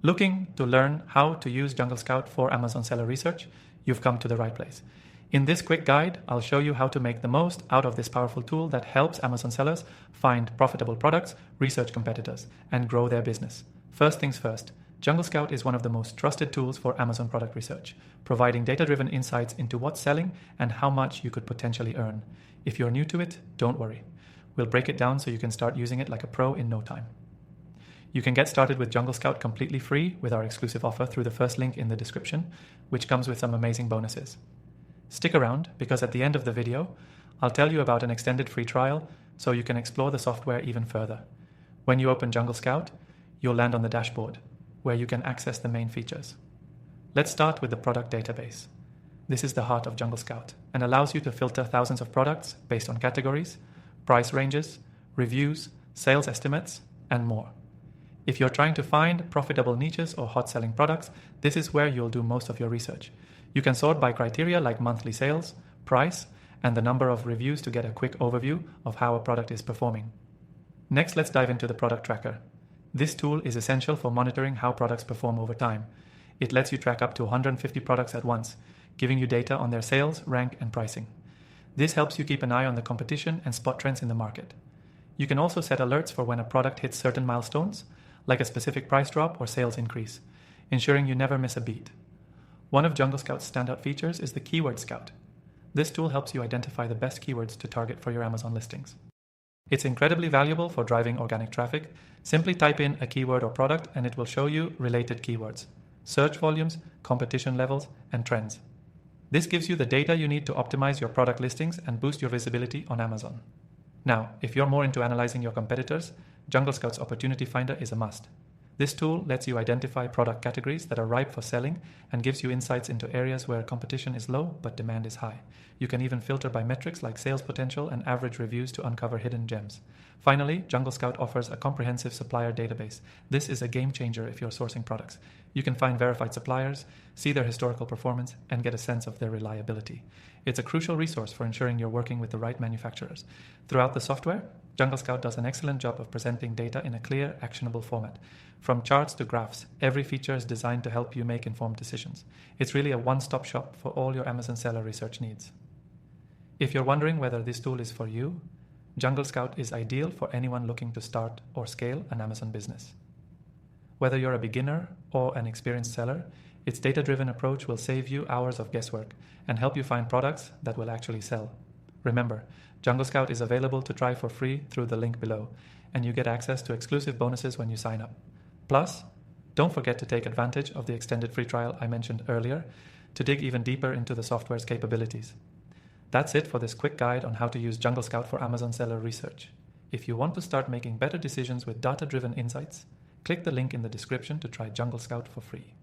Looking to learn how to use JungleScout for Amazon seller research? You've come to the right place. In this quick guide, I'll show you how to make the most out of this powerful tool that helps Amazon sellers find profitable products, research competitors, and grow their business. First things first, JungleScout is one of the most trusted tools for Amazon product research, providing data-driven insights into what's selling and how much you could potentially earn. If you're new to it, don't worry. We'll break it down so you can start using it like a pro in no time. You can get started with JungleScout completely free with our exclusive offer through the first link in the description, which comes with some amazing bonuses. Stick around because at the end of the video, I'll tell you about an extended free trial so you can explore the software even further. When you open JungleScout, you'll land on the dashboard, where you can access the main features. Let's start with the product database. This is the heart of JungleScout and allows you to filter thousands of products based on categories, price ranges, reviews, sales estimates, and more. If you're trying to find profitable niches or hot-selling products, this is where you'll do most of your research. You can sort by criteria like monthly sales, price, and the number of reviews to get a quick overview of how a product is performing. Next, let's dive into the product tracker. This tool is essential for monitoring how products perform over time. It lets you track up to 150 products at once, giving you data on their sales, rank, and pricing. This helps you keep an eye on the competition and spot trends in the market. You can also set alerts for when a product hits certain milestones, like a specific price drop or sales increase, ensuring you never miss a beat. One of JungleScout's standout features is the Keyword Scout. This tool helps you identify the best keywords to target for your Amazon listings. It's incredibly valuable for driving organic traffic. Simply type in a keyword or product and it will show you related keywords, search volumes, competition levels, and trends. This gives you the data you need to optimize your product listings and boost your visibility on Amazon. Now, if you're more into analyzing your competitors, JungleScout's Opportunity Finder is a must. This tool lets you identify product categories that are ripe for selling and gives you insights into areas where competition is low but demand is high. You can even filter by metrics like sales potential and average reviews to uncover hidden gems. Finally, JungleScout offers a comprehensive supplier database. This is a game changer if you're sourcing products. You can find verified suppliers, see their historical performance, and get a sense of their reliability. It's a crucial resource for ensuring you're working with the right manufacturers. Throughout the software, JungleScout does an excellent job of presenting data in a clear, actionable format. From charts to graphs, every feature is designed to help you make informed decisions. It's really a one-stop shop for all your Amazon seller research needs. If you're wondering whether this tool is for you, JungleScout is ideal for anyone looking to start or scale an Amazon business. Whether you're a beginner or an experienced seller, its data-driven approach will save you hours of guesswork and help you find products that will actually sell. Remember, JungleScout is available to try for free through the link below, and you get access to exclusive bonuses when you sign up. Plus, don't forget to take advantage of the extended free trial I mentioned earlier to dig even deeper into the software's capabilities. That's it for this quick guide on how to use JungleScout for Amazon seller research. If you want to start making better decisions with data-driven insights, click the link in the description to try JungleScout for free.